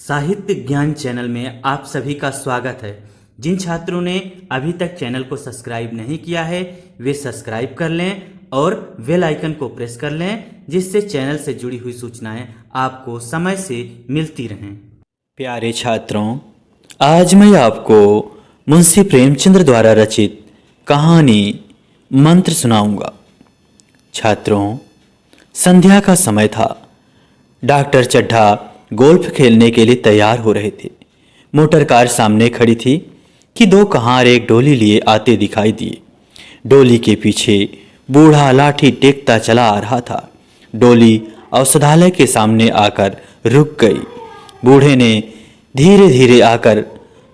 साहित्य ज्ञान चैनल में आप सभी का स्वागत है। जिन छात्रों ने अभी तक चैनल को सब्सक्राइब नहीं किया है वे सब्सक्राइब कर लें और बेल आइकन को प्रेस कर लें, जिससे चैनल से जुड़ी हुई सूचनाएं आपको समय से मिलती रहें। प्यारे छात्रों, आज मैं आपको मुंशी प्रेमचंद्र द्वारा रचित कहानी मंत्र सुनाऊंगा। छात्रों, संध्या का समय था। डॉक्टर चड्ढा गोल्फ खेलने के लिए तैयार हो रहे थे। मोटर कार सामने खड़ी थी कि दो कहार एक डोली लिए आते दिखाई दिए। डोली के पीछे बूढ़ा लाठी टेकता चला आ रहा था। डोली औषधालय के सामने आकर रुक गई। बूढ़े ने धीरे धीरे आकर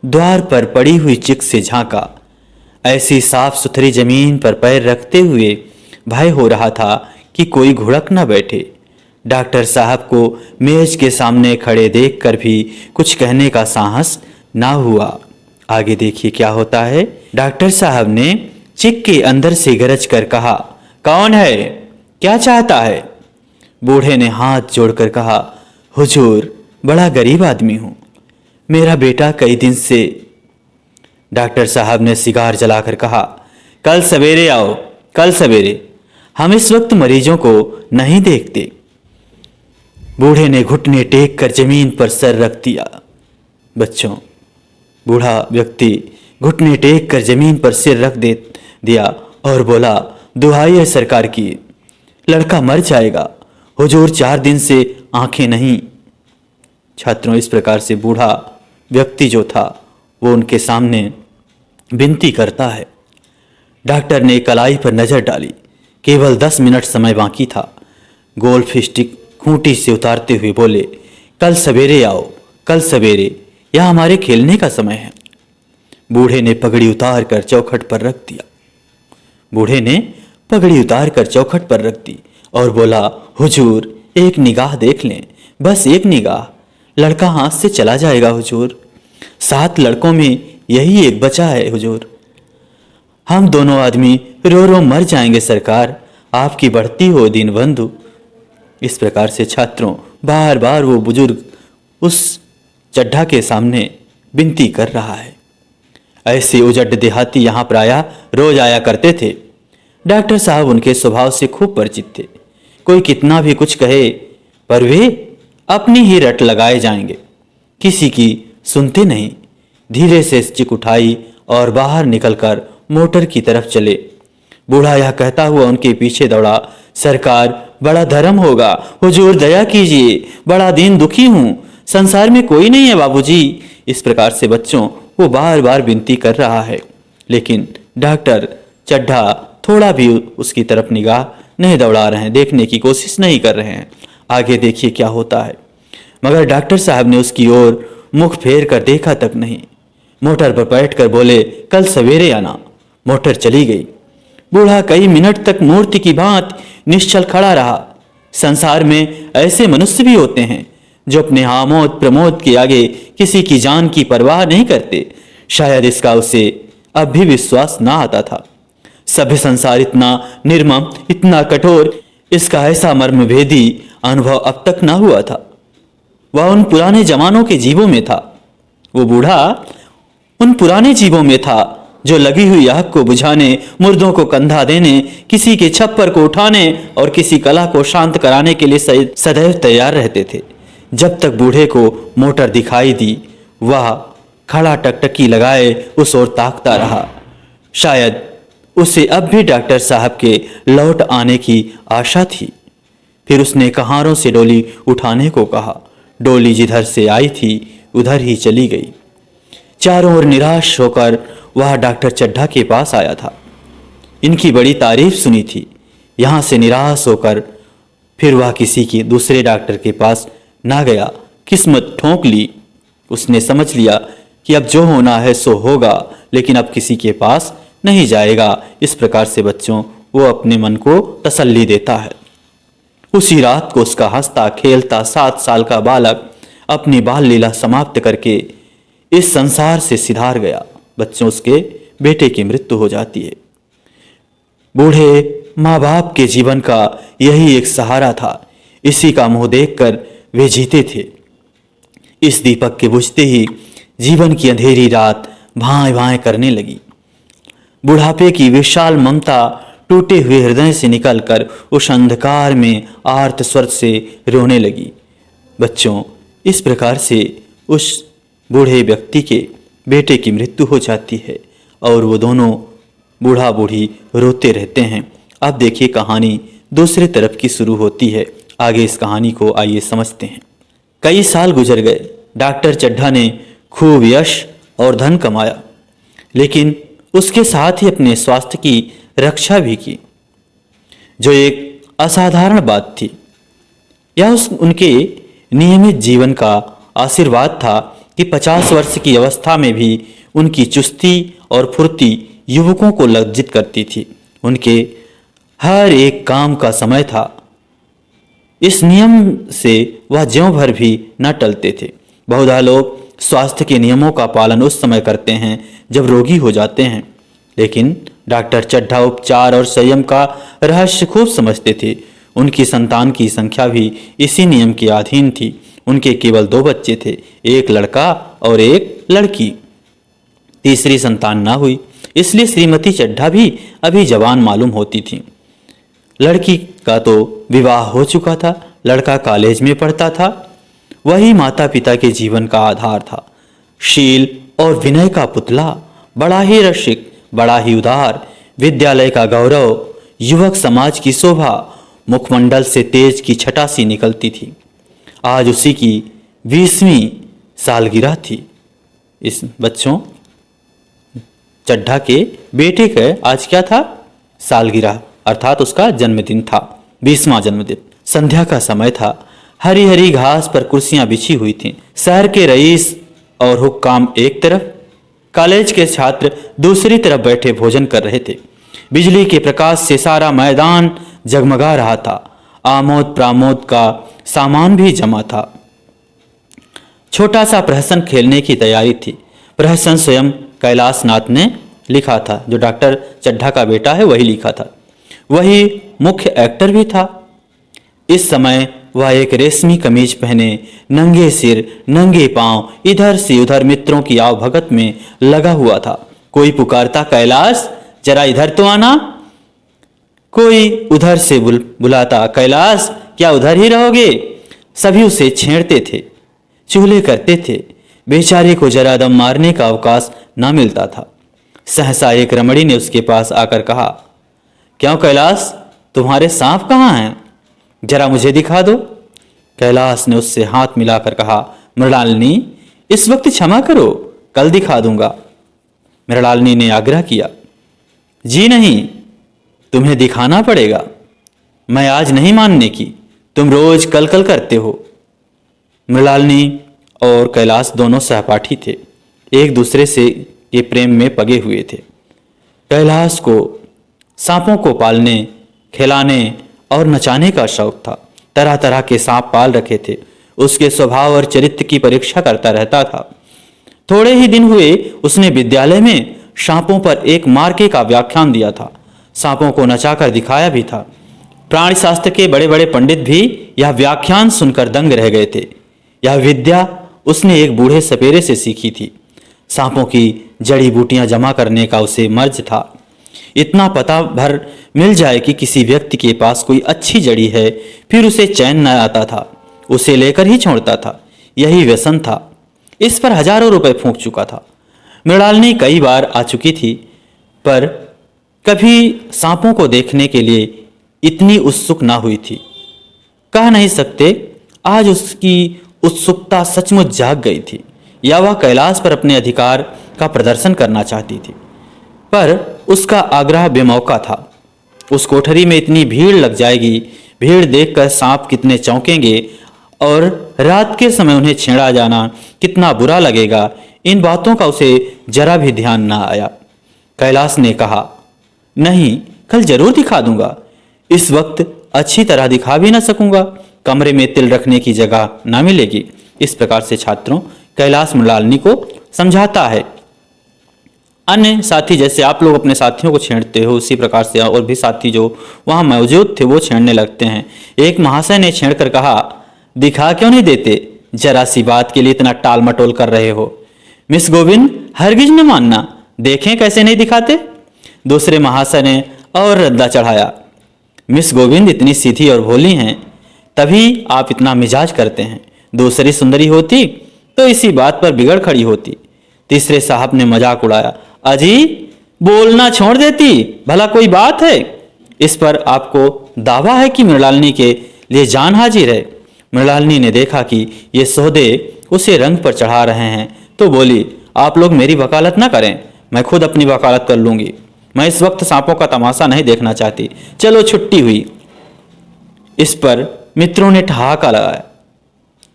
द्वार पर पड़ी हुई चिक से झांका। ऐसी साफ सुथरी जमीन पर पैर रखते हुए भय हो रहा था कि कोई घुड़क न बैठे। डॉक्टर साहब को मेज के सामने खड़े देखकर भी कुछ कहने का साहस ना हुआ। आगे देखिए क्या होता है। डॉक्टर साहब ने चिक के अंदर से गरज कर कहा, कौन है, क्या चाहता है? बूढ़े ने हाथ जोड़कर कहा, हुजूर, बड़ा गरीब आदमी हूं, मेरा बेटा कई दिन से। डॉक्टर साहब ने सिगार जलाकर कहा, कल सवेरे आओ, कल सवेरे, हम इस वक्त मरीजों को नहीं देखते। बूढ़े ने घुटने टेक कर जमीन पर सर रख दिया। बच्चों, बूढ़ा व्यक्ति घुटने टेक कर जमीन पर सिर रख दिया और बोला, दुहाई है सरकार की, लड़का मर जाएगा, हुजूर 4 दिन से आंखें नहीं। छात्रों, इस प्रकार से बूढ़ा व्यक्ति जो था वो उनके सामने विनती करता है। डॉक्टर ने कलाई पर नजर डाली। केवल 10 मिनट समय बाकी था। गोल्फ स्टिक खूंटी से उतारते हुए बोले, कल सवेरे आओ, कल सवेरे, यह हमारे खेलने का समय है। बूढ़े ने पगड़ी उतार कर चौखट पर रख दिया। बूढ़े ने पगड़ी उतार कर चौखट पर रख दी और बोला, हुजूर, एक निगाह देख लें, बस एक निगाह, लड़का हाथ से चला जाएगा हुजूर। 7 लड़कों में यही एक बचा है हुजूर। हम दोनों आदमी रो रो मर जाएंगे सरकार, आपकी बढ़ती हो दीन बंधु। इस प्रकार से छात्रों, बार बार वो बुजुर्ग उस चड्ढा के सामने विनती कर रहा है। ऐसे उजड़ देहाती यहाँ प्रायः रोज आया करते थे। डॉक्टर साहब उनके स्वभाव से खूब परिचित थे। कोई कितना भी कुछ कहे पर वे अपनी ही रट लगाए जाएंगे, किसी की सुनते नहीं। धीरे से चिक उठाई और बाहर निकलकर मोटर की तरफ चले। बूढ़ा यह कहता हुआ उनके पीछे दौड़ा, सरकार, बड़ा धर्म होगा, हुजूर दया कीजिए, बड़ा दीन दुखी हूं, संसार में कोई नहीं है बाबूजी। इस प्रकार से बच्चों वो बार बार विनती कर रहा है, लेकिन डॉक्टर चड्ढा थोड़ा भी उसकी तरफ निगाह नहीं दौड़ा रहे हैं, देखने की कोशिश नहीं कर रहे हैं। आगे देखिए क्या होता है। मगर डॉक्टर साहब ने उसकी ओर मुख फेर कर देखा तक नहीं। मोटर पर बैठकर बोले, कल सवेरे आना। मोटर चली गई। बूढ़ा कई मिनट तक मूर्ति की भांति निश्चल खड़ा रहा। संसार में ऐसे मनुष्य भी होते हैं जो अपने आमोद प्रमोद के आगे किसी की जान की परवाह नहीं करते। शायद इसका उसे अब भी विश्वास ना आता था। सभ्य संसार इतना निर्मम, इतना कठोर, इसका ऐसा मर्मभेदी अनुभव अब तक ना हुआ था। वह उन पुराने जमानों के जीवों में था। वो बूढ़ा उन पुराने जीवों में था जो लगी हुई आग को बुझाने, मुर्दों को कंधा देने, किसी के छप्पर को उठाने और किसी कला को शांत कराने के लिए सदैव तैयार रहते थे। जब तक बूढ़े को मोटर दिखाई दी, वह खड़ा टकटकी लगाए उस ओर ताकता रहा। शायद उसे अब भी डॉक्टर साहब के लौट आने की आशा थी। फिर उसने कहारों से डोली उठाने को कहा। डोली जिधर से आई थी उधर ही चली गई। चारों ओर निराश होकर वह डॉक्टर चड्ढा के पास आया था। इनकी बड़ी तारीफ सुनी थी। यहाँ से निराश होकर फिर वह किसी के दूसरे डॉक्टर के पास ना गया, किस्मत ठोंक ली। उसने समझ लिया कि अब जो होना है सो होगा, लेकिन अब किसी के पास नहीं जाएगा। इस प्रकार से बच्चों वो अपने मन को तसल्ली देता है। उसी रात को उसका हंसता खेलता 7 साल का बालक अपनी बाल लीला समाप्त करके इस संसार से सिधार गया। बच्चों, उसके बेटे की मृत्यु हो जाती है। बूढ़े माँ बाप के जीवन का यही एक सहारा था। इसी का मुंह देखकर वे जीते थे। इस दीपक के बुझते ही जीवन की अंधेरी रात भाएं भाएं करने लगी। बुढ़ापे की विशाल ममता टूटे हुए हृदय से निकलकर उस अंधकार में आर्त स्वर से रोने लगी। बच्चों, इस प्रकार से उस बूढ़े व्यक्ति के बेटे की मृत्यु हो जाती है और वो दोनों बूढ़ा बूढ़ी रोते रहते हैं। अब देखिए कहानी दूसरी तरफ की शुरू होती है। आगे इस कहानी को आइए समझते हैं। कई साल गुजर गए। डॉक्टर चड्ढा ने खूब यश और धन कमाया, लेकिन उसके साथ ही अपने स्वास्थ्य की रक्षा भी की, जो एक असाधारण बात थी। यह उनके नियमित जीवन का आशीर्वाद था कि 50 वर्ष की अवस्था में भी उनकी चुस्ती और फुर्ती युवकों को लज्जित करती थी। उनके हर एक काम का समय था। इस नियम से वह ज्यों भर भी न टलते थे। बहुधा लोग स्वास्थ्य के नियमों का पालन उस समय करते हैं जब रोगी हो जाते हैं, लेकिन डॉक्टर चड्ढा उपचार और संयम का रहस्य खूब समझते थे। उनकी संतान की संख्या भी इसी नियम के अधीन थी। उनके केवल 2 बच्चे थे, एक लड़का और एक लड़की। तीसरी संतान ना हुई, इसलिए श्रीमती चड्ढा भी अभी जवान मालूम होती थी। लड़की का तो विवाह हो चुका था, लड़का कॉलेज में पढ़ता था। वही माता पिता के जीवन का आधार था। शील और विनय का पुतला, बड़ा ही रसिक, बड़ा ही उदार, विद्यालय का गौरव, युवक समाज की शोभा, मुखमंडल से तेज की छटा सी निकलती थी। आज उसी की 20वीं सालगिरह थी। इस बच्चों, चड्ढा के बेटे का आज क्या था? सालगिरह, अर्थात उसका जन्मदिन था, 20वां जन्मदिन। संध्या का समय था। हरी हरी घास पर कुर्सियां बिछी हुई थीं। शहर के रईस और हुक्काम एक तरफ, कॉलेज के छात्र दूसरी तरफ बैठे भोजन कर रहे थे। बिजली के प्रकाश से सारा मैदान जगमगा रहा था। आमोद प्रमोद का सामान भी जमा था। छोटा सा प्रहसन खेलने की तैयारी थी। प्रहसन स्वयं कैलाश नाथ ने लिखा था, जो डॉक्टर चड्ढा का बेटा है वही लिखा था। वही मुख्य एक्टर भी था। इस समय वह एक रेशमी कमीज पहने, नंगे सिर नंगे पांव इधर से उधर मित्रों की आवभगत में लगा हुआ था। कोई पुकारता, कैलाश जरा इधर तो आना। कोई उधर से बुलाता, कैलाश क्या उधर ही रहोगे। सभी उसे छेड़ते थे, चुगली करते थे। बेचारे को जरा दम मारने का अवकाश न मिलता था। सहसा एक रमणी ने उसके पास आकर कहा, क्यों कैलाश, तुम्हारे सांप कहाँ हैं? जरा मुझे दिखा दो। कैलाश ने उससे हाथ मिलाकर कहा, मृणालिनी इस वक्त क्षमा करो, कल दिखा दूंगा। मृणालिनी ने आग्रह किया, जी नहीं, तुम्हें दिखाना पड़ेगा। मैं आज नहीं मानने की, तुम रोज कल कल करते हो। मृणालिनी और कैलाश दोनों सहपाठी थे, एक दूसरे से के प्रेम में पगे हुए थे। कैलाश को सांपों को पालने, खिलाने और नचाने का शौक था। तरह तरह के सांप पाल रखे थे। उसके स्वभाव और चरित्र की परीक्षा करता रहता था। थोड़े ही दिन हुए उसने विद्यालय में सांपों पर एक मार्के का व्याख्यान दिया था। सांपों को नचाकर दिखाया भी था। प्राणी शास्त्र के बड़े बड़े पंडित भी यह व्याख्यान सुनकर दंग रह गए थे। यह विद्या उसने एक बूढ़े सपेरे से सीखी थी। सांपों की जड़ी बूटियां जमा करने का उसे मर्ज था। इतना पता भर मिल जाए कि किसी व्यक्ति के पास कोई अच्छी जड़ी है, फिर उसे चैन न आता था, उसे लेकर ही छोड़ता था। यही व्यसन था। इस पर हजारों रुपए फूंक चुका था। मृणालिनी कई बार आ चुकी थी, पर कभी सांपों को देखने के लिए इतनी उत्सुक ना हुई थी। कह नहीं सकते आज उसकी उत्सुकता सचमुच जाग गई थी, या वह कैलाश पर अपने अधिकार का प्रदर्शन करना चाहती थी। पर उसका आग्रह बेमौका था। उस कोठरी में इतनी भीड़ लग जाएगी, भीड़ देखकर सांप कितने चौंकेंगे और रात के समय उन्हें छेड़ा जाना कितना बुरा लगेगा, इन बातों का उसे जरा भी ध्यान ना आया। कैलाश ने कहा, नहीं, कल जरूर दिखा दूंगा। इस वक्त अच्छी तरह दिखा भी ना सकूंगा, कमरे में तिल रखने की जगह ना मिलेगी। इस प्रकार से छात्रों कैलाश मृणालिनी को समझाता है। अन्य साथी जैसे आप लोग अपने साथियों को छेड़ते हो, उसी प्रकार से और भी साथी जो वहां मौजूद थे वो छेड़ने लगते हैं। एक महाशय ने छेड़कर कहा, दिखा क्यों नहीं देते, जरा सी बात के लिए इतना टाल मटोल कर रहे हो। मिस गोविंद हरगिज न मानना, देखें कैसे नहीं दिखाते। दूसरे महाशय ने और रद्दा चढ़ाया। मिस गोविंद इतनी सीधी और भोली हैं, तभी आप इतना मिजाज करते हैं। दूसरी सुंदरी होती तो इसी बात पर बिगड़ खड़ी होती। तीसरे साहब ने मजाक उड़ाया। अजी बोलना छोड़ देती, भला कोई बात है। इस पर आपको दावा है कि मृणालिनी के लिए जान हाजिर है। मृणालिनी ने देखा कि ये सौदे उसे रंग पर चढ़ा रहे हैं तो बोली, आप लोग मेरी वकालत ना करें, मैं खुद अपनी वकालत कर लूंगी। मैं इस वक्त सांपों का तमाशा नहीं देखना चाहती। चलो छुट्टी हुई। इस पर मित्रों ने ठहाका लगाया।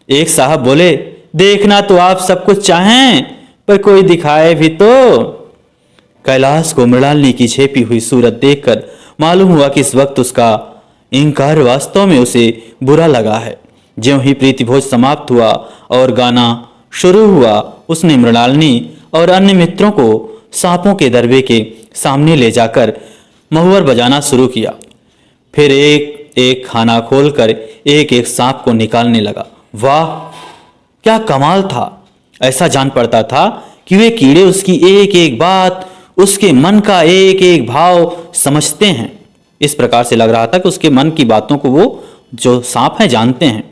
एक साहब बोले, देखना तो आप सब कुछ चाहें, पर कोई दिखाए भी तो। कैलाश को मृणालिनी की छेपी हुई सूरत देखकर मालूम हुआ कि इस वक्त उसका इनकार वास्तव में उसे बुरा लगा है। ज्यों ही प्रीति भोज समाप्त हुआ और गाना शुरू हुआ, उसने मृणालिनी और अन्य मित्रों को सांपों के दरबे के सामने ले जाकर महुअर बजाना शुरू किया। फिर एक एक खाना खोलकर एक एक सांप को निकालने लगा। वाह क्या कमाल था। ऐसा जान पड़ता था कि वे कीड़े उसकी एक एक बात, उसके मन का एक एक भाव समझते हैं। इस प्रकार से लग रहा था कि उसके मन की बातों को वो जो सांप हैं जानते हैं।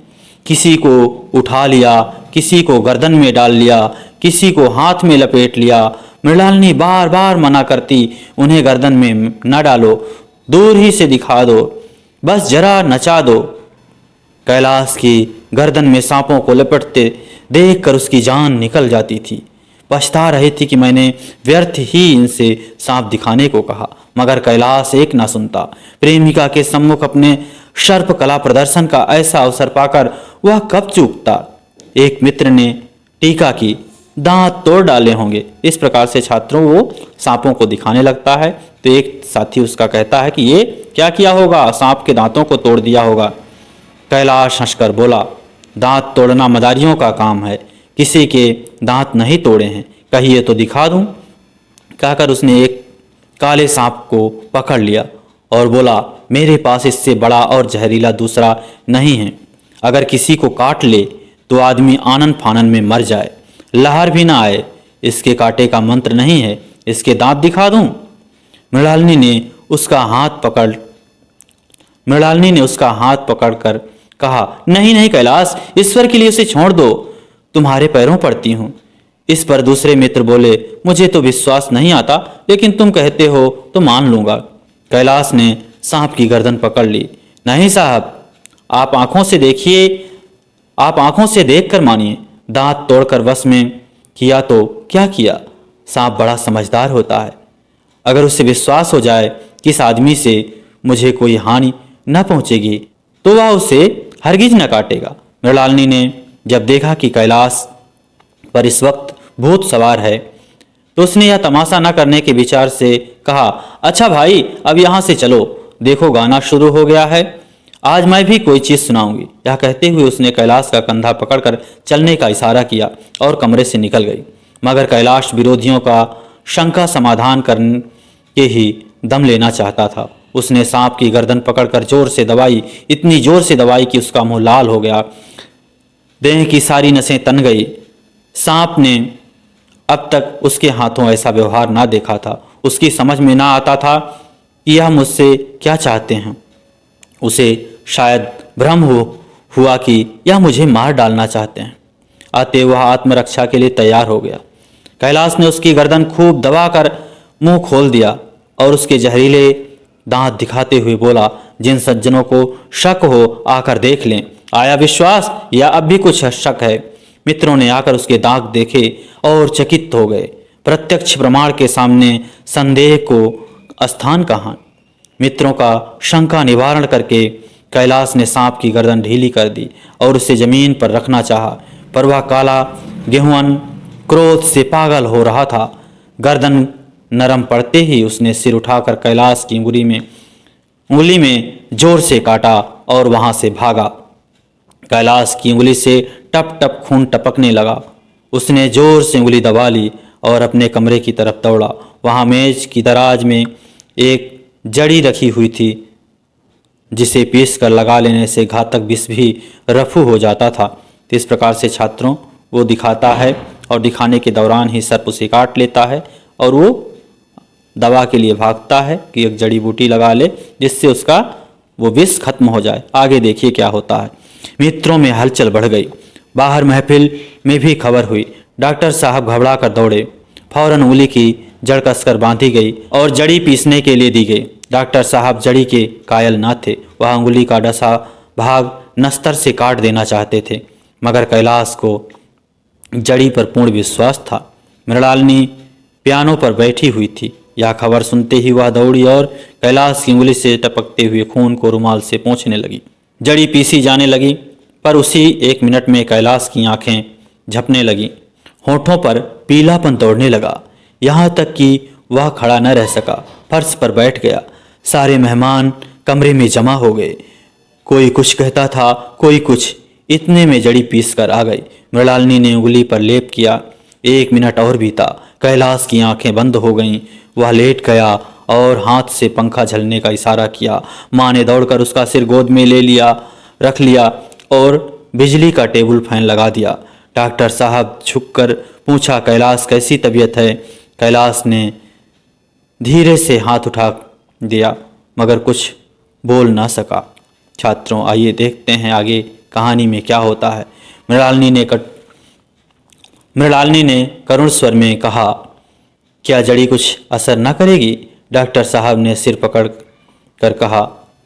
किसी को उठा लिया, किसी को गर्दन में डाल लिया, किसी को हाथ में लपेट लिया। मृणालिनी बार बार मना करती, उन्हें गर्दन में न डालो, दूर ही से दिखा दो, बस जरा नचा दो। कैलाश की गर्दन में सांपों को लपेटते देखकर उसकी जान निकल जाती थी। पछता रही थी कि मैंने व्यर्थ ही इनसे सांप दिखाने को कहा, मगर कैलाश एक ना सुनता। प्रेमिका के सम्मुख अपने सर्प कला प्रदर्शन का ऐसा अवसर पाकर वह कब चूकता। एक मित्र ने टीका की, दांत तोड़ डाले होंगे। इस प्रकार से छात्रों वो सांपों को दिखाने लगता है तो एक साथी उसका कहता है कि ये क्या किया होगा, सांप के दांतों को तोड़ दिया होगा। कैलाश हंसकर बोला, दांत तोड़ना मदारियों का काम है, किसी के दांत नहीं तोड़े हैं, कहिए तो दिखा दूं। कहकर उसने एक काले सांप को पकड़ लिया और बोला, मेरे पास इससे बड़ा और जहरीला दूसरा नहीं है। अगर किसी को काट ले तो आदमी आनन फानन में मर जाए, लहर भी ना आए। इसके कांटे का मंत्र नहीं है, इसके दांत दिखा दूं। मृणालिनी ने उसका हाथ पकड़कर कहा, नहीं नहीं कैलाश, ईश्वर के लिए उसे छोड़ दो, तुम्हारे पैरों पड़ती हूं। इस पर दूसरे मित्र बोले, मुझे तो विश्वास नहीं आता, लेकिन तुम कहते हो तो मान लूंगा। कैलाश ने सांप की गर्दन पकड़ ली। नहीं साहब, आप आंखों से देखिए, आप आंखों से देखकर मानिए। दांत तोड़कर वश में किया तो क्या किया। सांप बड़ा समझदार होता है। अगर उसे विश्वास हो जाए कि इस आदमी से मुझे कोई हानि न पहुंचेगी तो वह उसे हरगिज न काटेगा। मृणालिनी ने जब देखा कि कैलाश पर इस वक्त भूत सवार है तो उसने यह तमाशा न करने के विचार से कहा, अच्छा भाई अब यहाँ से चलो, देखो गाना शुरू हो गया है, आज मैं भी कोई चीज सुनाऊंगी। यह कहते हुए उसने कैलाश का कंधा पकड़कर चलने का इशारा किया और कमरे से निकल गई। मगर कैलाश विरोधियों का शंका समाधान करके ही दम लेना चाहता था। उसने सांप की गर्दन पकड़कर जोर से दबाई, इतनी जोर से दबाई कि उसका मुंह लाल हो गया, देह की सारी नसें तन गई। सांप ने अब तक उसके हाथों ऐसा व्यवहार ना देखा था। उसकी समझ में ना आता था कि यह मुझसे क्या चाहते हैं। उसे शायद भ्रम हुआ कि यह मुझे मार डालना चाहते हैं। अतः वह आत्मरक्षा के लिए तैयार हो गया। कैलाश ने उसकी गर्दन खूब दबाकर मुंह खोल दिया और उसके जहरीले दांत दिखाते हुए बोला, जिन सज्जनों को शक हो आकर देख लें। आया विश्वास या अब भी कुछ शक है। मित्रों ने आकर उसके दांत देखे और चकित हो गए। प्रत्यक्ष प्रमाण के सामने संदेह को स्थान कहाँ। मित्रों का शंका निवारण करके कैलाश ने सांप की गर्दन ढीली कर दी और उसे जमीन पर रखना चाहा, पर वह काला गेहुअन क्रोध से पागल हो रहा था। गर्दन नरम पड़ते ही उसने सिर उठाकर कैलाश की उंगली में जोर से काटा और वहां से भागा। कैलाश की उंगली से टप टप खून टपकने लगा। उसने जोर से उंगली दबा ली और अपने कमरे की तरफ दौड़ा। वहां मेज की दराज में एक जड़ी रखी हुई थी, जिसे पीस कर लगा लेने से घातक विष भी रफू हो जाता था। तो इस प्रकार से छात्रों वो दिखाता है और दिखाने के दौरान ही सर्प उसे काट लेता है और वो दवा के लिए भागता है कि एक जड़ी बूटी लगा ले जिससे उसका वो विष खत्म हो जाए। आगे देखिए क्या होता है। मित्रों में हलचल बढ़ गई। बाहर महफिल में भी खबर हुई। डॉक्टर साहब घबरा कर दौड़े। फौरन उंगली की जड़ कसकर बांधी गई और जड़ी पीसने के लिए दी गई। डॉक्टर साहब जड़ी के कायल न थे। वह उंगली का डसा भाग नस्तर से काट देना चाहते थे, मगर कैलाश को जड़ी पर पूर्ण विश्वास था। मृणालिनी पियानो पर बैठी हुई थी। यह खबर सुनते ही वह दौड़ी और कैलाश की उंगली से टपकते हुए खून को रुमाल से पोंछने लगी। जड़ी पीसी जाने लगी, पर उसी 1 मिनट में कैलाश की आंखें झपने लगीं। होठों पर पीलापन दौड़ने लगा, यहाँ तक कि वह खड़ा न रह सका, फर्श पर बैठ गया। सारे मेहमान कमरे में जमा हो गए। कोई कुछ कहता था, कोई कुछ। इतने में जड़ी पीस कर आ गई। मृणालिनी ने उंगली पर लेप किया। 1 मिनट और बीता। कैलाश की आंखें बंद हो गईं। वह लेट गया और हाथ से पंखा झलने का इशारा किया। माँ ने दौड़कर उसका सिर गोद में ले लिया, रख लिया और बिजली का टेबल फैन लगा दिया। डॉक्टर साहब झुककर पूछा, कैलाश कैसी तबीयत है? कैलाश ने धीरे से हाथ उठा दिया, मगर कुछ बोल ना सका। छात्रों, आइए देखते हैं आगे कहानी में क्या होता है। मृणालिनी ने करुण स्वर में कहा, क्या जड़ी कुछ असर न करेगी? डॉक्टर साहब ने सिर पकड़ कर कहा,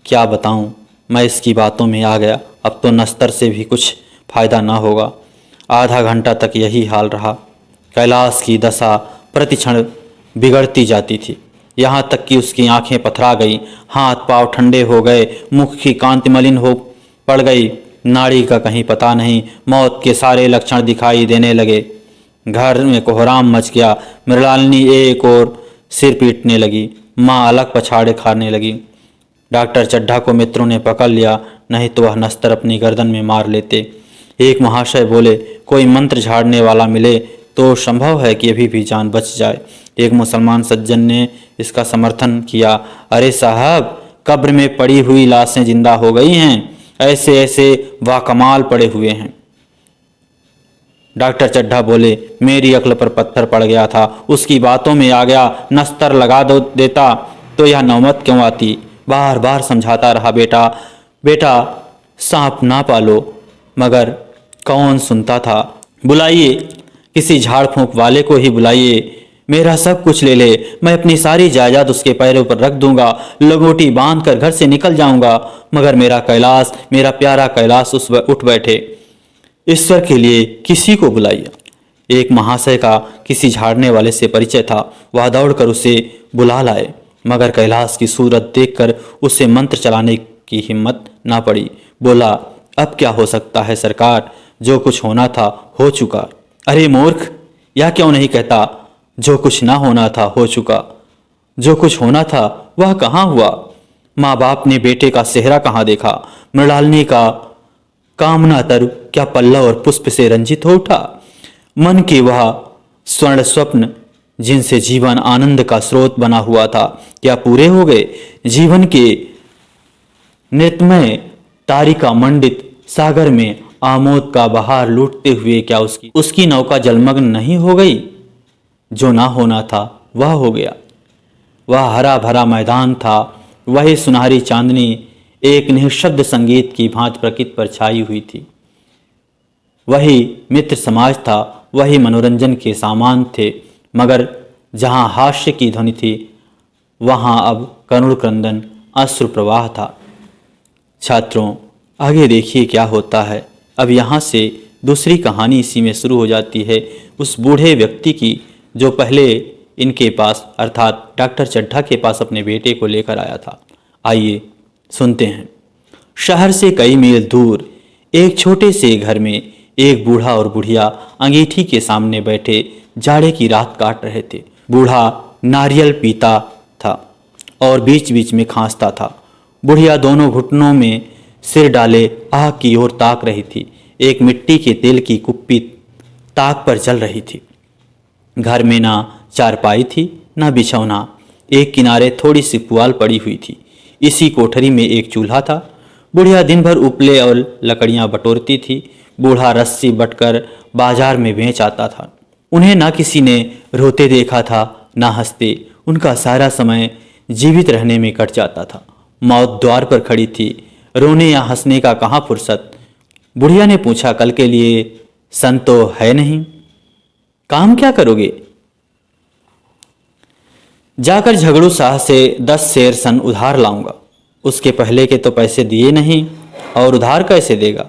क्या बताऊं, मैं इसकी बातों में आ गया। अब तो नस्तर से भी कुछ फायदा ना होगा। आधा घंटा तक यही हाल रहा। कैलाश की दशा प्रतिक्षण बिगड़ती जाती थी, यहाँ तक कि उसकी आंखें पथरा गईं, हाथ पांव ठंडे हो गए, मुख की कांति मलिन हो पड़ गई, नाड़ी का कहीं पता नहीं। मौत के सारे लक्षण दिखाई देने लगे। घर में कोहराम मच गया। मृणालिनी एक और सिर पीटने लगी। माँ अलग पछाड़े खाने लगी। डॉक्टर चड्ढा को मित्रों ने पकड़ लिया, नहीं तो वह नस्तर अपनी गर्दन में मार लेते। एक महाशय बोले, कोई मंत्र झाड़ने वाला मिले तो संभव है कि अभी भी जान बच जाए। एक मुसलमान सज्जन ने इसका समर्थन किया, अरे साहब, कब्र में पड़ी हुई लाशें जिंदा हो गई हैं, ऐसे ऐसे वाकमाल पड़े हुए हैं। डॉक्टर चड्ढा बोले, मेरी अक्ल पर पत्थर पड़ गया था, उसकी बातों में आ गया। नस्तर लगा देता तो यह नौबत क्यों आती। बार बार समझाता रहा, बेटा सांप ना पालो, मगर कौन सुनता था। बुलाइए, किसी झाड़ फूंक वाले को ही बुलाइए, मेरा सब कुछ ले ले, मैं अपनी सारी जायदाद उसके पैरों पर रख दूंगा, लंगोटी बांध कर घर से निकल जाऊंगा। मगर मेरा कैलाश, मेरा प्यारा कैलाश उठ बैठे। ईश्वर के लिए किसी को बुलाइए। एक महाशय का किसी झाड़ने वाले से परिचय था। वह दौड़कर उसे बुला लाए, मगर कैलाश की सूरत देखकर उसे मंत्र चलाने की हिम्मत ना पड़ी। बोला, अब क्या हो सकता है सरकार, जो कुछ होना था हो चुका। अरे मूर्ख, यह क्यों नहीं कहता, जो कुछ ना होना था हो चुका। जो कुछ होना था वह कहाँ हुआ। माँ बाप ने बेटे का सेहरा कहाँ देखा। मृणालिनी का कामना तरु क्या पल्लव और पुष्प से रंजित हो उठा। मन के वह स्वर्ण स्वप्न जिनसे जीवन आनंद का स्रोत बना हुआ था, क्या पूरे हो गए। जीवन के नृत्यमय तारिका मंडित सागर में आमोद का बहार लूटते हुए क्या उसकी नौका जलमग्न नहीं हो गई। जो ना होना था वह हो गया। वह हरा भरा मैदान था, वही सुनहरी चांदनी एक निःशब्द संगीत की भांति प्रकृति पर छाई हुई थी। वही मित्र समाज था, वही मनोरंजन के सामान थे, मगर जहाँ हास्य की ध्वनि थी वहाँ अब करुण क्रंदन अश्रु प्रवाह था। छात्रों, आगे देखिए क्या होता है। अब यहाँ से दूसरी कहानी इसी में शुरू हो जाती है, उस बूढ़े व्यक्ति की जो पहले इनके पास अर्थात डॉक्टर चड्ढा के पास अपने बेटे को लेकर आया था। आइए सुनते हैं। शहर से कई मील दूर एक छोटे से घर में एक बूढ़ा और बुढ़िया अंगीठी के सामने बैठे जाड़े की रात काट रहे थे। बूढ़ा नारियल पीता था और बीच बीच में खांसता था। बुढ़िया दोनों घुटनों में सिर डाले आग की ओर ताक रही थी। एक मिट्टी के तेल की कुप्पी ताक पर जल रही थी। घर में ना चारपाई थी ना बिछौना। एक किनारे थोड़ी सी पुआल पड़ी हुई थी। इसी कोठरी में एक चूल्हा था। बुढ़िया दिन भर उपले और लकड़ियां बटोरती थी। बूढ़ा रस्सी बटकर बाजार में बेच आता था। उन्हें ना किसी ने रोते देखा था ना हंसते। उनका सारा समय जीवित रहने में कट जाता था। मौत द्वार पर खड़ी थी, रोने या हंसने का कहाँ फुर्सत। बुढ़िया ने पूछा, कल के लिए सन तो है नहीं, काम क्या करोगे? जाकर झगड़ू शाह से 10 सेर सन उधार लाऊंगा। उसके पहले के तो पैसे दिए नहीं और उधार कैसे देगा?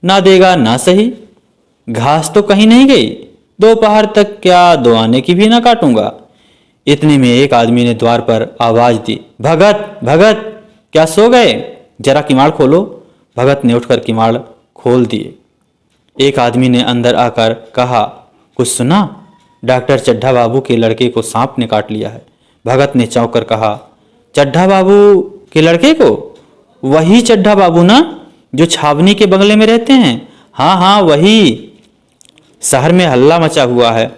ना देगा ना सही, घास तो कहीं नहीं गई, दोपहर तक क्या 2 आने की भी ना काटूंगा। इतने में एक आदमी ने द्वार पर आवाज दी, भगत भगत, क्या सो गए? जरा किमाड़ खोलो। भगत ने उठकर किमाड़ खोल दिए। एक आदमी ने अंदर आकर कहा, कुछ सुना? डॉक्टर चड्ढा बाबू के लड़के को सांप ने काट लिया है। भगत ने चौंक कर कहा, चड्ढा बाबू के लड़के को? वही चड्ढा बाबू ना, जो छावनी के बंगले में रहते हैं? हाँ हाँ वही। शहर में हल्ला मचा हुआ है,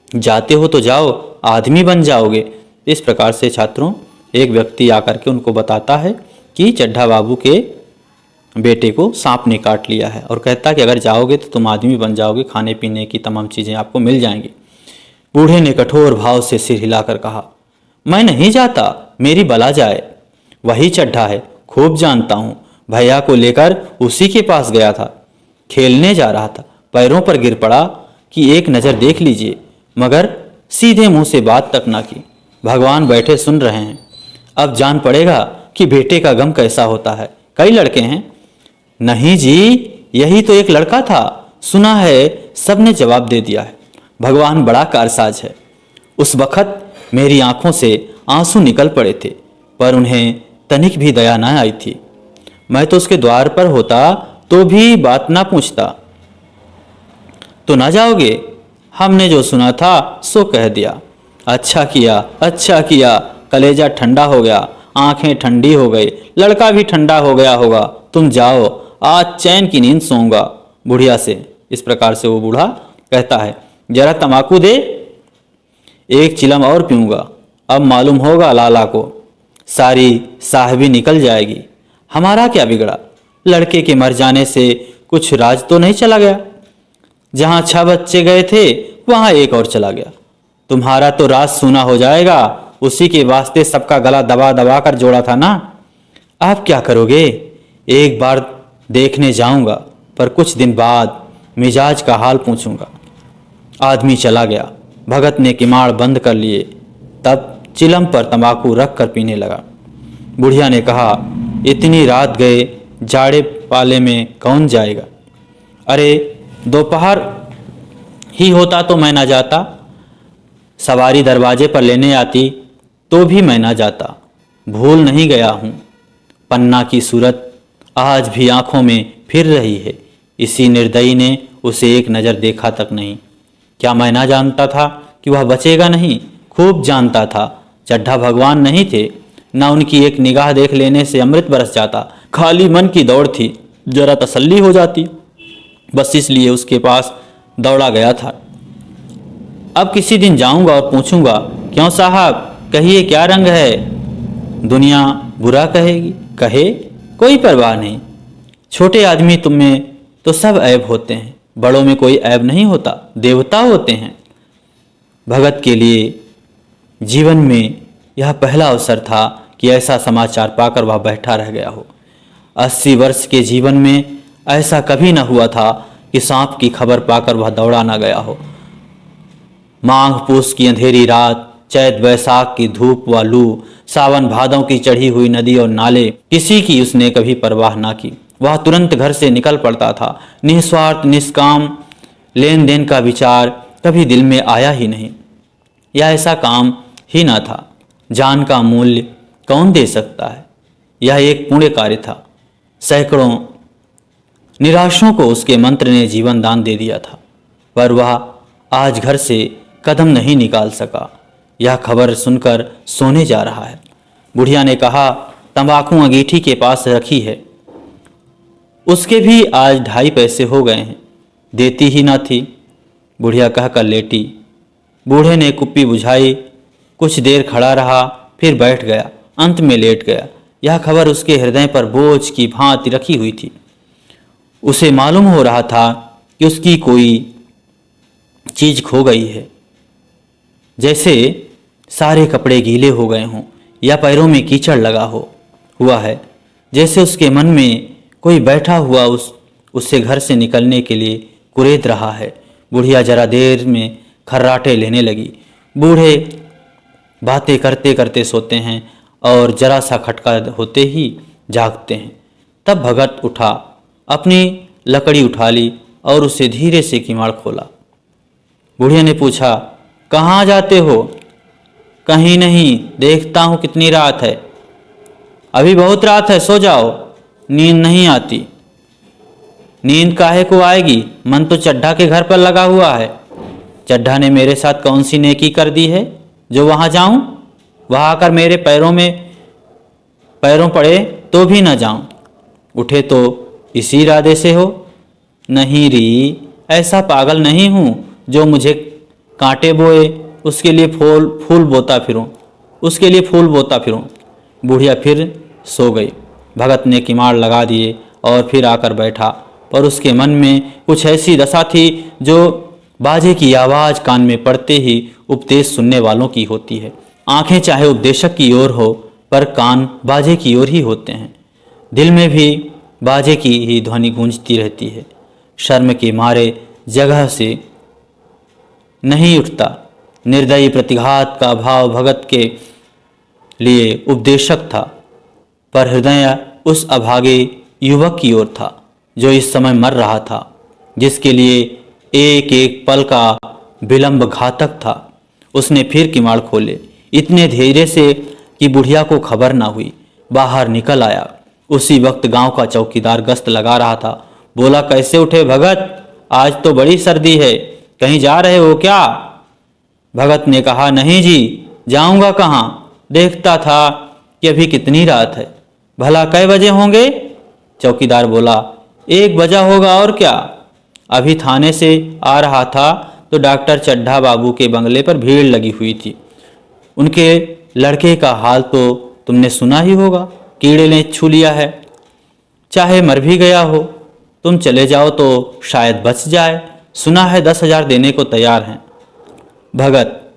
जाते हो तो जाओ, आदमी बन जाओगे। इस प्रकार से छात्रों, एक व्यक्ति आकर के उनको बताता है कि चड्ढा बाबू के बेटे को सांप ने काट लिया है और कहता है कि अगर जाओगे तो तुम आदमी बन जाओगे, खाने पीने की तमाम चीज़ें आपको मिल जाएंगी। बूढ़े ने कठोर भाव से सिर हिलाकर कहा, मैं नहीं जाता, मेरी बला जाए। वही चड्ढा है, खूब जानता हूँ। भैया को लेकर उसी के पास गया था, खेलने जा रहा था, पैरों पर गिर पड़ा कि एक नज़र देख लीजिए, मगर सीधे मुंह से बात तक ना की। भगवान बैठे सुन रहे हैं, अब जान पड़ेगा कि बेटे का गम कैसा होता है। कई लड़के हैं? नहीं जी, यही तो एक लड़का था, सुना है। सबने जवाब दे दिया है। भगवान बड़ा कारसाज है। उस वक्त मेरी आंखों से आंसू निकल पड़े थे, पर उन्हें तनिक भी दया न आई थी। मैं तो उसके द्वार पर होता तो भी बात ना पूछता। तो ना जाओगे? हमने जो सुना था सो कह दिया। अच्छा किया, अच्छा किया, कलेजा ठंडा हो गया, आंखें ठंडी हो गई, लड़का भी ठंडा हो गया होगा। तुम जाओ, आज चैन की नींद सोऊंगा। बुढ़िया से इस प्रकार से वो बूढ़ा कहता है, जरा तंबाकू दे, एक चिलम और पीऊंगा, अब मालूम होगा लाला को, सारी साहबी निकल जाएगी। हमारा क्या बिगड़ा? लड़के के मर जाने से कुछ राज तो नहीं चला गया? जहां 6 बच्चे गए थे वहां एक और चला गया। तुम्हारा तो राज सूना हो जाएगा, उसी के वास्ते सबका गला दबा दबा कर जोड़ा था ना। आप क्या करोगे? एक बार देखने जाऊंगा, पर कुछ दिन बाद मिजाज का हाल पूछूंगा। आदमी चला गया। भगत ने किमाड़ बंद कर लिए, तब चिलम पर तंबाकू रख कर पीने लगा। बुढ़िया ने कहा, इतनी रात गए, जाड़े पाले में कौन जाएगा? अरे दोपहर ही होता तो मैं ना जाता, सवारी दरवाजे पर लेने आती तो भी मैं ना जाता। भूल नहीं गया हूँ। पन्ना की सूरत आज भी आंखों में फिर रही है। इसी निर्दयी ने उसे एक नज़र देखा तक नहीं। क्या मैं ना जानता था कि वह बचेगा नहीं? खूब जानता था। चड्ढा भगवान नहीं थे, ना उनकी एक निगाह देख लेने से अमृत बरस जाता। खाली मन की दौड़ थी, जरा तसल्ली हो जाती, बस इसलिए उसके पास दौड़ा गया था। अब किसी दिन जाऊंगा और पूछूंगा, क्यों साहब, कहिए क्या रंग है? दुनिया बुरा कहेगी, कहे, कोई परवाह नहीं। छोटे आदमी तुम में तो सब ऐब होते हैं, बड़ों में कोई ऐब नहीं होता, देवता होते हैं। भगत के लिए जीवन में यह पहला अवसर था कि ऐसा समाचार पाकर वह बैठा रह गया हो। 80 वर्ष के जीवन में ऐसा कभी न हुआ था कि सांप की खबर पाकर वह दौड़ा न गया हो। माघ पूस की अंधेरी रात, चैत वैसाख की धूप व लू, सावन भादों की चढ़ी हुई नदी और नाले, किसी की उसने कभी परवाह ना की। वह तुरंत घर से निकल पड़ता था। निस्वार्थ निष्काम लेन देन का विचार कभी दिल में आया ही नहीं। यह ऐसा काम ही ना था। जान का मूल्य कौन दे सकता है? यह एक पुण्य कार्य था। सैकड़ों निराशों को उसके मंत्र ने जीवन दान दे दिया था, पर वह आज घर से कदम नहीं निकाल सका। यह खबर सुनकर सोने जा रहा है। बुढ़िया ने कहा, तंबाकू अंगीठी के पास रखी है, उसके भी आज 2.5 पैसे हो गए हैं, देती ही ना थी। बुढ़िया कहकर लेटी। बूढ़े ने कुप्पी बुझाई, कुछ देर खड़ा रहा, फिर बैठ गया, अंत में लेट गया। यह खबर उसके हृदय पर बोझ की भांति रखी हुई थी। उसे मालूम हो रहा था कि उसकी कोई चीज खो गई है, जैसे सारे कपड़े गीले हो गए हों या पैरों में कीचड़ लगा हुआ है, जैसे उसके मन में कोई बैठा हुआ उससे घर से निकलने के लिए कुरेद रहा है। बुढ़िया जरा देर में खर्राटे लेने लगी। बूढ़े बातें करते करते सोते हैं और जरा सा खटका होते ही जागते हैं। तब भगत उठा, अपनी लकड़ी उठा ली और उसे धीरे से किवाड़ खोला। बुढ़िया ने पूछा, कहाँ जाते हो? कहीं नहीं, देखता हूँ कितनी रात है। अभी बहुत रात है, सो जाओ, नींद नहीं आती। नींद काहे को आएगी, मन तो चड्ढा के घर पर लगा हुआ है। चड्ढा ने मेरे साथ कौन सी नेकी कर दी है जो वहाँ जाऊँ? वहाँ आकर मेरे पैरों पड़े तो भी न जाऊँ। उठे तो इसी इरादे से हो? नहीं री, ऐसा पागल नहीं हूँ जो मुझे कांटे बोए उसके लिए फूल बोता फिरूं। बुढ़िया फिर सो गई। भगत ने किमाड़ लगा दिए और फिर आकर बैठा, पर उसके मन में कुछ ऐसी दशा थी जो बाजे की आवाज़ कान में पड़ते ही उपदेश सुनने वालों की होती है। आंखें चाहे उपदेशक की ओर हो, पर कान बाजे की ओर ही होते हैं। दिल में भी बाजे की ही ध्वनि गूंजती रहती है। शर्म के मारे जगह से नहीं उठता। निर्दयी प्रतिघात का भाव भगत के लिए उपदेशक था, पर हृदय उस अभागे युवक की ओर था जो इस समय मर रहा था, जिसके लिए एक एक पल का विलंब घातक था। उसने फिर किवाड़ खोले, इतने धीरे से कि बुढ़िया को खबर ना हुई। बाहर निकल आया। उसी वक्त गांव का चौकीदार गश्त लगा रहा था। बोला, कैसे उठे भगत? आज तो बड़ी सर्दी है, कहीं जा रहे हो क्या? भगत ने कहा, नहीं जी, जाऊंगा कहाँ? देखता था कि अभी कितनी रात है। भला कै बजे होंगे? चौकीदार बोला, 1 बजा होगा और क्या। अभी थाने से आ रहा था तो डॉक्टर चड्ढा बाबू के बंगले पर भीड़ लगी हुई थी। उनके लड़के का हाल तो तुमने सुना ही होगा, कीड़े ने छू लिया है, चाहे मर भी गया हो। तुम चले जाओ तो शायद बच जाए। सुना है 10,000 देने को तैयार हैं। भगत,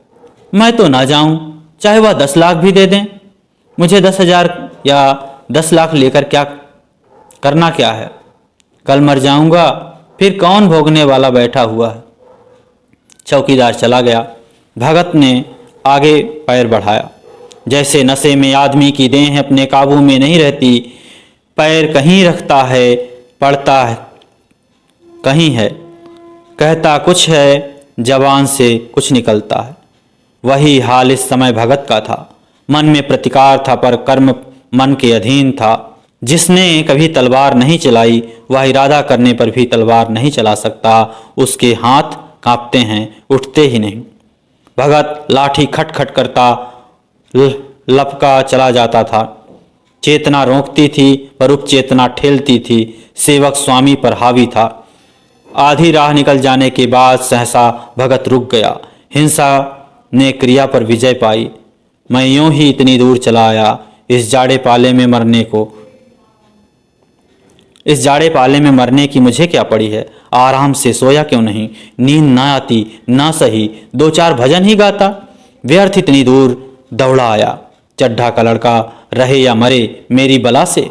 मैं तो ना जाऊं, चाहे वह 10 लाख भी दे दें। मुझे 10,000 या 10 लाख लेकर क्या करना क्या है? कल मर जाऊंगा, फिर कौन भोगने वाला बैठा हुआ है। चौकीदार चला गया। भगत ने आगे पैर बढ़ाया। जैसे नशे में आदमी की देह अपने काबू में नहीं रहती, पैर कहीं रखता है, पड़ता है कहीं है, कहता कुछ है, जबान से कुछ निकलता है। वही हाल इस समय भगत का था। मन में प्रतिकार था, पर कर्म मन के अधीन था। जिसने कभी तलवार नहीं चलाई, वह इरादा करने पर भी तलवार नहीं चला सकता। उसके हाथ कांपते हैं, उठते ही नहीं। भगत लाठी खटखट करता लपका चला जाता था। चेतना रोकती थी, पर उपचेतना ठेलती थी। सेवक स्वामी पर हावी था। आधी राह निकल जाने के बाद सहसा भगत रुक गया। हिंसा ने क्रिया पर विजय पाई। मैं यूं ही इतनी दूर चला आया, इस जाड़े पाले में मरने की मुझे क्या पड़ी है? आराम से सोया क्यों नहीं? नींद ना आती, ना सही 2-4 भजन ही गाता। व्यर्थ इतनी दूर दौड़ा आया। चड्ढा का लड़का रहे या मरे, मेरी बला से।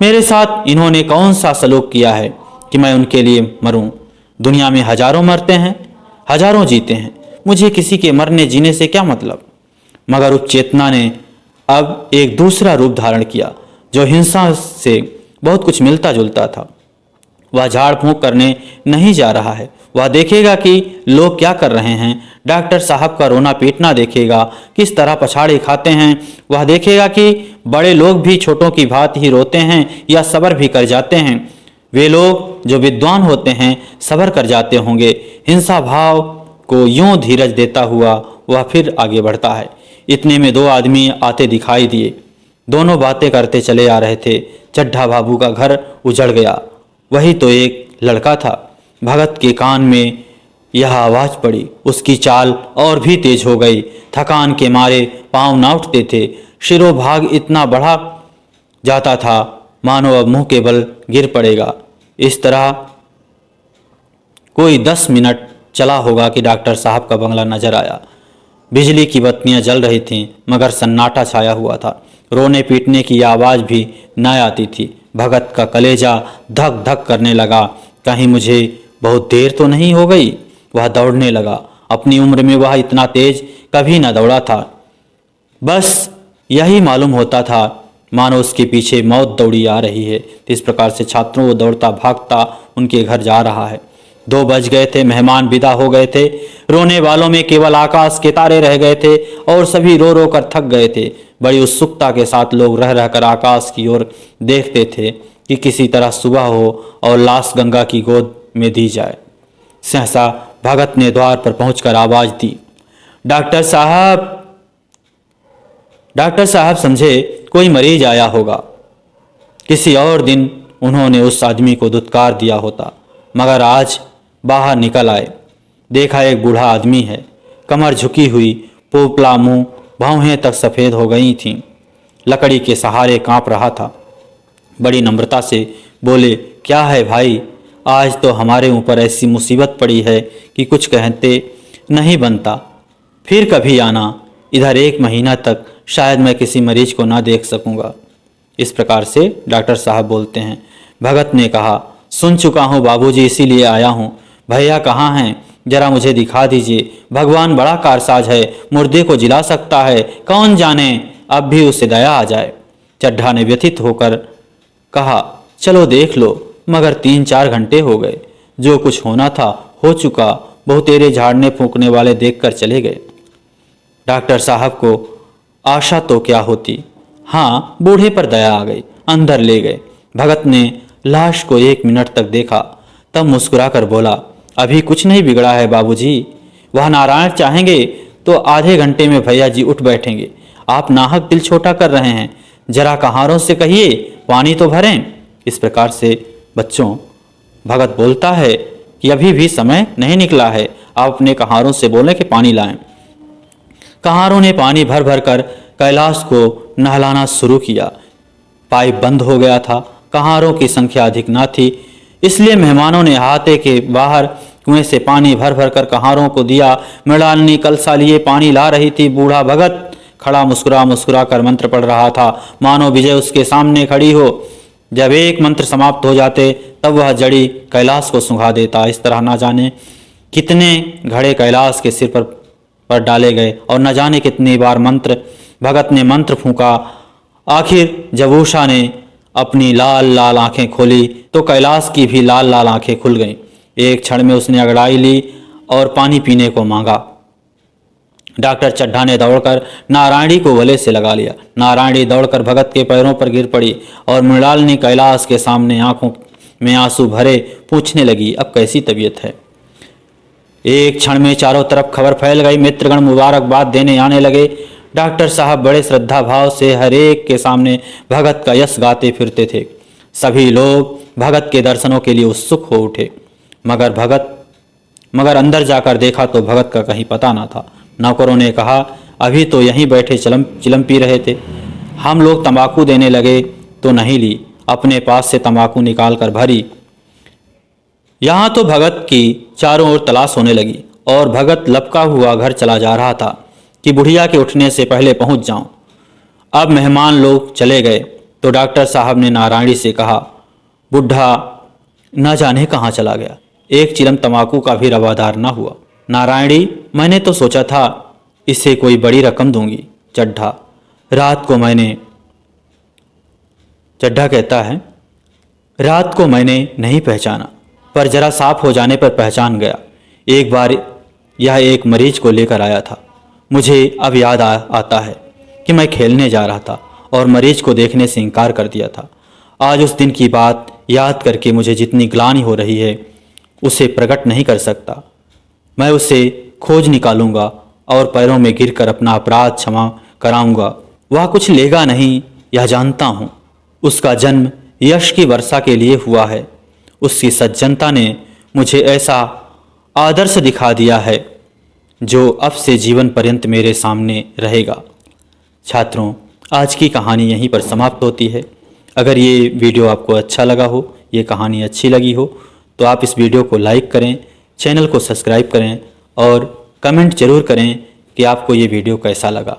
मेरे साथ इन्होंने कौन सा सलूक किया है कि मैं उनके लिए मरूं? दुनिया में हजारों मरते हैं, हजारों जीते हैं। मुझे किसी के मरने जीने से क्या मतलब? मगर उस चेतना ने अब एक दूसरा रूप धारण किया, जो हिंसा से बहुत कुछ मिलता जुलता था। वह झाड़ फूंक करने नहीं जा रहा है। वह देखेगा कि लोग क्या कर रहे हैं। डॉक्टर साहब का रोना पीटना देखेगा, किस तरह पछाड़े खाते हैं। वह देखेगा कि बड़े लोग भी छोटों की भांति ही रोते हैं या सब्र भी कर जाते हैं। वे लोग जो विद्वान होते हैं सब्र कर जाते होंगे। हिंसा भाव को यूं धीरज देता हुआ वह फिर आगे बढ़ता है। इतने में 2 आदमी आते दिखाई दिए। दोनों बातें करते चले आ रहे थे। चड्ढा बाबू का घर उजड़ गया। वही तो एक लड़का था। भगत के कान में यह आवाज़ पड़ी। उसकी चाल और भी तेज हो गई। थकान के मारे पांव ना उठते थे। शिरोभाग इतना बढ़ा जाता था मानो अब मुंह के बल गिर पड़ेगा। इस तरह कोई 10 मिनट चला होगा कि डॉक्टर साहब का बंगला नजर आया। बिजली की बत्तियां जल रही थीं मगर सन्नाटा छाया हुआ था। रोने पीटने की आवाज़ भी न आती थी। भगत का कलेजा धक धक करने लगा। कहीं मुझे बहुत देर तो नहीं हो गई। वह दौड़ने लगा। अपनी उम्र में वह इतना तेज कभी न दौड़ा था। बस यही मालूम होता था मानो उसके पीछे मौत दौड़ी आ रही है। इस प्रकार से छात्रों को दौड़ता भागता उनके घर जा रहा है। 2 बज गए थे। मेहमान विदा हो गए थे। रोने वालों में केवल आकाश के तारे रह गए थे और सभी रो रो कर थक गए थे। बड़ी उत्सुकता के साथ लोग रह रहकर आकाश की ओर देखते थे कि किसी तरह सुबह हो और लाश गंगा की गोद में दी जाए। सहसा भगत ने द्वार पर पहुंचकर आवाज दी, डॉक्टर साहब। डॉक्टर साहब समझे कोई मरीज आया होगा। किसी और दिन उन्होंने उस आदमी को दुत्कार दिया होता, मगर आज बाहर निकल आए। देखा एक बूढ़ा आदमी है। कमर झुकी हुई, पोपला मुंह, भौहें तक सफ़ेद हो गई थीं। लकड़ी के सहारे कांप रहा था। बड़ी नम्रता से बोले, क्या है भाई, आज तो हमारे ऊपर ऐसी मुसीबत पड़ी है कि कुछ कहते नहीं बनता। फिर कभी आना, इधर 1 महीना तक शायद मैं किसी मरीज को ना देख सकूंगा। इस प्रकार से डॉक्टर साहब बोलते हैं। भगत ने कहा, सुन चुका हूँ बाबूजी, इसीलिए आया हूँ। भैया कहाँ हैं, जरा मुझे दिखा दीजिए। भगवान बड़ा कारसाज है, मुर्दे को जिला सकता है, कौन जाने अब भी उसे दया आ जाए। चड्ढा ने व्यथित होकर कहा, चलो देख लो, मगर 3-4 घंटे हो गए। जो कुछ होना था हो चुका। बहुतेरे झाड़ने फूंकने वाले देखकर चले गए। डॉक्टर साहब को आशा तो क्या होती, हाँ, बूढ़े पर दया आ गई। अंदर ले गए। भगत ने लाश को 1 मिनट तक देखा, तब मुस्कुराकर बोला, अभी कुछ नहीं बिगड़ा है बाबूजी। वह नारायण चाहेंगे तो आधे घंटे में भैया जी उठ बैठेंगे। आप नाहक दिल छोटा कर रहे हैं। जरा कहारों से कहिए पानी तो भरें। इस प्रकार से बच्चों, भगत बोलता है कि अभी भी समय नहीं निकला है। आप अपने कहारों से बोलें कि पानी लाएं। कहारों ने पानी भर भर कर कैलाश को नहलाना शुरू किया। पाइप बंद हो गया था। कहारों की संख्या अधिक ना थी, इसलिए मेहमानों ने हाथे के बाहर कुएं से पानी भर भर कर कहारों को दिया। मृणालिनी कलसा लिए पानी ला रही थी। बूढ़ा भगत खड़ा मुस्कुरा मुस्कुरा कर मंत्र पढ़ रहा था, मानो विजय उसके सामने खड़ी हो। जब एक मंत्र समाप्त हो जाते तब वह जड़ी कैलाश को सुंघा देता। इस तरह न जाने कितने घड़े कैलाश के सिर पर डाले गए और न जाने कितनी बार भगत ने मंत्र फूंका। आखिर जब उषा ने अपनी लाल लाल आंखें खोली तो कैलाश की भी लाल लाल आंखें खुल गईं। एक क्षण में उसने अंगड़ाई ली और पानी पीने को मांगा। डॉक्टर चड्ढा ने दौड़कर नारायणी को गले से लगा लिया। नारायणी दौड़कर भगत के पैरों पर गिर पड़ी और मृणालिनी कैलाश के सामने आंखों में आंसू भरे पूछने लगी, अब कैसी तबीयत है। एक क्षण में चारों तरफ खबर फैल गई। मित्रगण मुबारकबाद देने आने लगे। डॉक्टर साहब बड़े श्रद्धा भाव से हर एक के सामने भगत का यश गाते फिरते थे। सभी लोग भगत के दर्शनों के लिए उत्सुक हो उठे, मगर अंदर जाकर देखा तो भगत का कहीं पता न था। नौकरों ने कहा, अभी तो यहीं बैठे चिलम पी रहे थे। हम लोग तंबाकू देने लगे तो नहीं ली, अपने पास से तंबाकू निकाल कर भरी। यहाँ तो भगत की चारों ओर तलाश होने लगी और भगत लपका हुआ घर चला जा रहा था कि बुढ़िया के उठने से पहले पहुंच जाऊं। अब मेहमान लोग चले गए तो डॉक्टर साहब ने नारायणी से कहा, बुढ़ा न जाने कहाँ चला गया। एक चिलम तंबाकू का भी रवादार न हुआ। नारायणी, मैंने तो सोचा था इसे कोई बड़ी रकम दूंगी। चड्ढा कहता है, रात को मैंने नहीं पहचाना, पर जरा साफ हो जाने पर पहचान गया। एक बार यह एक मरीज को लेकर आया था। मुझे अब याद आता है कि मैं खेलने जा रहा था और मरीज को देखने से इनकार कर दिया था। आज उस दिन की बात याद करके मुझे जितनी ग्लानि हो रही है उसे प्रकट नहीं कर सकता। मैं उसे खोज निकालूंगा और पैरों में गिरकर अपना अपराध क्षमा कराऊंगा। वह कुछ लेगा नहीं, यह जानता हूँ। उसका जन्म यश की वर्षा के लिए हुआ है। उसकी सज्जनता ने मुझे ऐसा आदर्श दिखा दिया है जो अब से जीवन पर्यंत मेरे सामने रहेगा। छात्रों, आज की कहानी यहीं पर समाप्त होती है। अगर ये वीडियो आपको अच्छा लगा हो ये कहानी अच्छी लगी हो तो आप इस वीडियो को लाइक करें, चैनल को सब्सक्राइब करें और कमेंट जरूर करें कि आपको ये वीडियो कैसा लगा,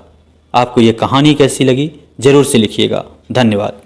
आपको ये कहानी कैसी लगी, ज़रूर से लिखिएगा। धन्यवाद।